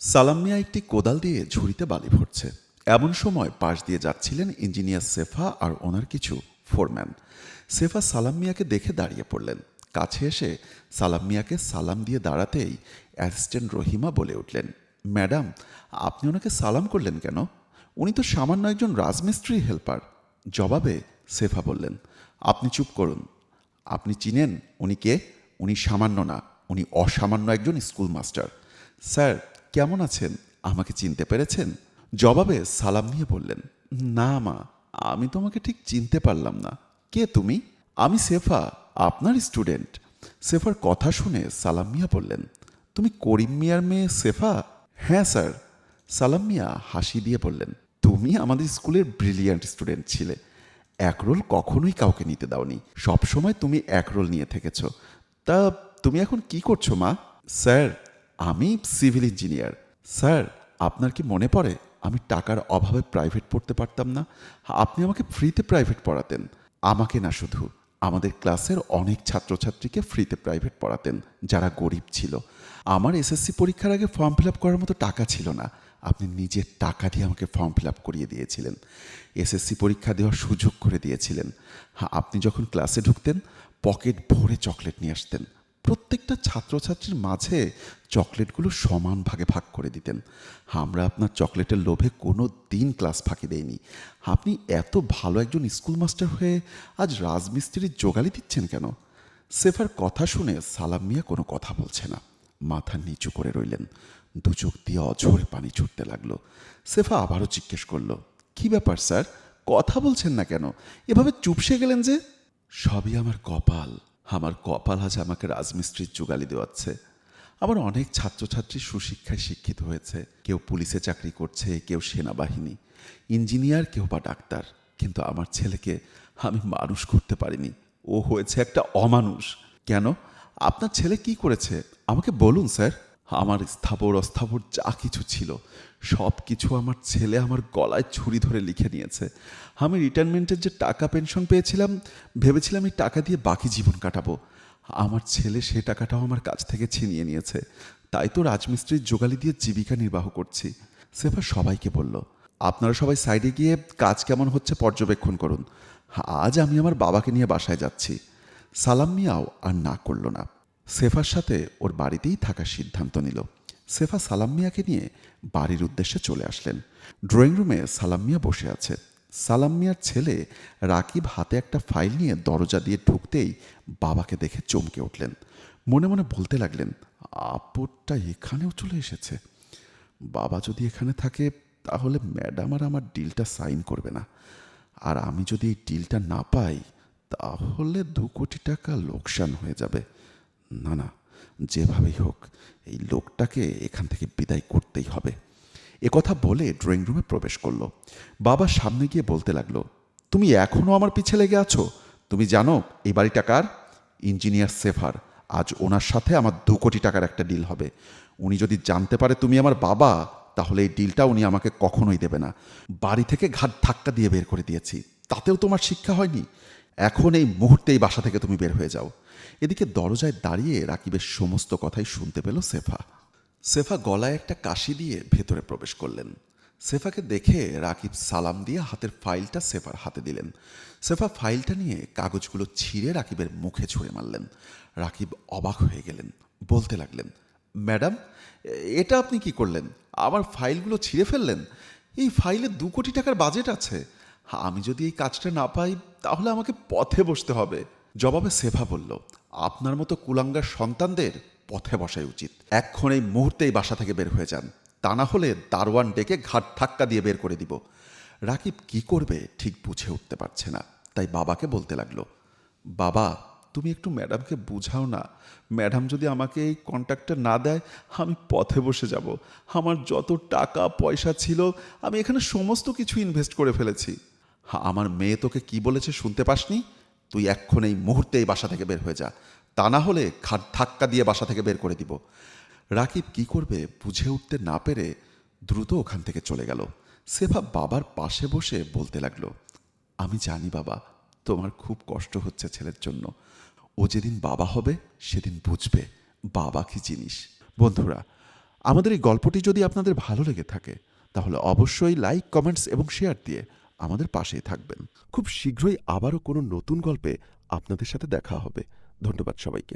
সালাম মিয়া একটি কোদাল দিয়ে ঝুড়িতে বালি ভরছে। এমন সময় পাশ দিয়ে যাচ্ছিলেন ইঞ্জিনিয়ার সেফা আর ওনার কিছু ফোরম্যান। সেফা সালাম মিয়াকে দেখে দাঁড়িয়ে পড়লেন। কাছে এসে সালাম মিয়াকে সালাম দিয়ে দাঁড়াতেই অ্যাসিস্ট্যান্ট রহিমা বলে উঠলেন, ম্যাডাম, আপনি ওনাকে সালাম করলেন কেন? উনি তো সামান্য একজন রাজমিস্ত্রি হেল্পার। জবাবে সেফা বললেন, আপনি চুপ করুন। আপনি চিনেন উনি কে? উনি সামান্য না, উনি অসামান্য একজন স্কুল মাস্টার। স্যার, কেমন আছেন? আমাকে চিনতে পেরেছেন? জবাবে সালাম নিয়ে বললেন, না মা, আমি তোমাকে ঠিক চিনতে পারলাম না। কে তুমি? আমি সেফা, আপনার স্টুডেন্ট। সেফার কথা শুনে সালাম মিয়া বললেন, তুমি করিম মিয়ার মেয়ে সেফা? হ্যাঁ স্যার। সালাম মিয়া হাসি দিয়ে বললেন, তুমি আমাদের স্কুলের ব্রিলিয়ান্ট স্টুডেন্ট ছিলে। এক রোল কখনোই কাউকে নিতে দাওনি, সবসময় তুমি এক রোল নিয়ে থেকেছ। তা তুমি এখন কি করছো মা? স্যার, আমি সিভিল ইঞ্জিনিয়ার। স্যার, আপনার কি মনে পড়ে আমি টাকার অভাবে প্রাইভেট পড়তে পারতাম না? আপনি আমাকে ফ্রিতে প্রাইভেট পড়াতেন। আমাকে না, শুধু আমাদের ক্লাসের অনেক ছাত্রছাত্রীকে ফ্রিতে প্রাইভেট পড়াতেন যারা গরিব ছিল। আমার এসএসসি পরীক্ষার আগে ফর্ম ফিল আপ করার মতো টাকা ছিল না। আপনি নিজের টাকা দিয়ে আমাকে ফর্ম ফিল আপ করিয়ে দিয়েছিলেন, এসএসসি পরীক্ষা দেওয়ার সুযোগ করে দিয়েছিলেন। আপনি যখন ক্লাসে ঢুকতেন পকেট ভরে চকলেট নিয়ে আসতেন। প্রত্যেকটা ছাত্রছাত্রীর মাঝে চকলেটগুলো সমান ভাগে ভাগ করে দিতেন। আমরা আপনার চকলেটের লোভে কোনো দিন ক্লাস ফাঁকি দেইনি। আপনি এত ভালো একজন স্কুল মাস্টার হয়ে আজ রাজমিস্ত্রির জোগালি দিচ্ছেন কেন? সেফার কথা শুনে সালাম মিয়া কোনো কথা বলছে না, মাথা নিচু করে রইলেন। দু চোখ দিয়ে অঝোর পানি ছুটতে লাগলো। সেফা আবারও জিজ্ঞেস করল, কি ব্যাপার স্যার, কথা বলছেন না কেন? এভাবে চুপসে গেলেন যে? সবই আমার কপাল। আমার কপাল আজ আমাকে রাজমিস্ত্রির জোগালি দেওয়াচ্ছে। আমার অনেক ছাত্রছাত্রী সুশিক্ষায় শিক্ষিত হয়েছে। কেউ পুলিশে চাকরি করছে, কেউ সেনাবাহিনী, ইঞ্জিনিয়ার, কেউ বা ডাক্তার। কিন্তু আমার ছেলেকে আমি মানুষ করতে পারিনি। ও হয়েছে একটা অমানুষ। কেন? আপনার ছেলে কি করেছে আমাকে বলুন স্যার। আমার স্থাবর অস্থাবর যা কিছু ছিল সব কিছু আমার ছেলে আমার গলায় ছুরি ধরে লিখে নিয়েছে। আমি রিটায়ারমেন্টের যে টাকা পেনশন পেয়েছিলাম, ভেবেছিলাম এই টাকা দিয়ে বাকি জীবন কাটাবো। আমার ছেলে সে টাকাটাও আমার কাছ থেকে ছিনিয়ে নিয়েছে। তাই তো রাজমিস্ত্রির জোগালি দিয়ে জীবিকা নির্বাহ করছি। সেফা সবাইকে বলল, আপনারা সবাই সাইডে গিয়ে কাজ কেমন হচ্ছে পর্যবেক্ষণ করুন। আজ আমি আমার বাবাকে নিয়ে বাসায় যাচ্ছি। সালাম মিয়াও আর না করল না। সেফার সাথে ওর বাড়িতেই থাকার সিদ্ধান্ত নিল। সেফা সালাম মিয়াকে নিয়ে বাড়ির উদ্দেশ্যে চলে আসলেন। ড্রয়িং রুমে সালাম মিয়া বসে আছে। সালাম মিয়ার ছেলে রাকিব হাতে একটা ফাইল নিয়ে দরজা দিয়ে ঢুকতেই বাবাকে দেখে চমকে উঠলেন। মনে মনে বলতে লাগলেন, আপদটা এখানেও চলে এসেছে। বাবা যদি এখানে থাকে তাহলে ম্যাডাম আর আমার ডিলটা সাইন করবে না। আর আমি যদি এই ডিলটা না পাই তাহলে 2 কোটি টাকা লোকসান হয়ে যাবে। না না, যেভাবেই হোক এই লোকটাকে এখান থেকে বিদায় করতেই হবে। কথা বলে ড্রয়িং রুমে প্রবেশ করলো। বাবা সামনে গিয়ে বলতে লাগলো, তুমি এখনো আমার পিছে লেগে আছো? তুমি জানো এই বাড়িটা কার? Engineer safer. আজ ওনার সাথে আমার 2 কোটি টাকার একটা ডিল হবে। উনি যদি জানতে পারে তুমি আমার বাবা, তাহলে এই ডিলটা উনি আমাকে কখনোই দেবে না। বাড়ি থেকে ঘাট ধাক্কা দিয়ে বের করে দিয়েছি, তাতেও তোমার শিক্ষা হয়নি। এখন এই মুহূর্তেই বাসা থেকে তুমি বের হয়ে যাও। এদিকে দরজায় দাঁড়িয়ে রাকিবের সমস্ত কথাই শুনতে পেল সেফা। সেফা গলায় একটা কাশি দিয়ে ভেতরে প্রবেশ করলেন। সেফাকে দেখে রাকিব সালাম দিয়ে হাতের ফাইলটা সেফার হাতে দিলেন। সেফা ফাইলটা নিয়ে কাগজগুলো ছিঁড়ে রাকিবের মুখে ছুঁড়ে মারলেন। রাকিব অবাক হয়ে গেলেন, বলতে লাগলেন, ম্যাডাম, এটা আপনি কি করলেন? আমার ফাইলগুলো ছিঁড়ে ফেললেন? এই ফাইলে 2 কোটি টাকার বাজেট আছে। আমি যদি এই কাজটা না পাই তাহলে আমাকে পথে বসতে হবে। জবাবে সেফা বলল, আপনার মতো কুলাঙ্গার সন্তানদের পথে বসাই উচিত। এক্ষণ এই মুহূর্তেই বাসা থেকে বের হয়ে যান, তা না হলে দারোয়ান ডেকে ঘাট ধাক্কা দিয়ে বের করে দিব। রাকিব কি করবে ঠিক বুঝে উঠতে পারছে না, তাই বাবাকে বলতে লাগলো, বাবা, তুমি একটু ম্যাডামকে বুঝাও না। ম্যাডাম যদি আমাকে এই কন্ট্রাক্টটা না দেয় আমি পথে বসে যাব। আমার যত টাকা পয়সা ছিল আমি এখানে সমস্ত কিছু ইনভেস্ট করে ফেলেছি। আমার মেয়ে তোকে কি বলেছে শুনতে পাসনি? তুই এক্ষণ এই মুহূর্তে এই বাসা থেকে বের হয়ে যা, তা না হলে ঘাট ধাক্কা দিয়ে বাসা থেকে বের করে দিব। রাকিব কি করবে বুঝে উঠতে না পেরে দ্রুত ওখান থেকে চলে গেল। সেফা বাবার পাশে বসে বলতে লাগলো, আমি জানি বাবা, তোমার খুব কষ্ট হচ্ছে ছেলের জন্য। ও যেদিন বাবা হবে সেদিন বুঝবে বাবা কি জিনিস। বন্ধুরা, আমাদের এই গল্পটি যদি আপনাদের ভালো লেগে থাকে তাহলে অবশ্যই লাইক, কমেন্টস এবং শেয়ার দিয়ে আমাদের পাশেই থাকবেন। খুব শীঘ্রই আবারও কোনো নতুন গল্পে আপনাদের সাথে দেখা হবে। ধন্যবাদ সবাইকে।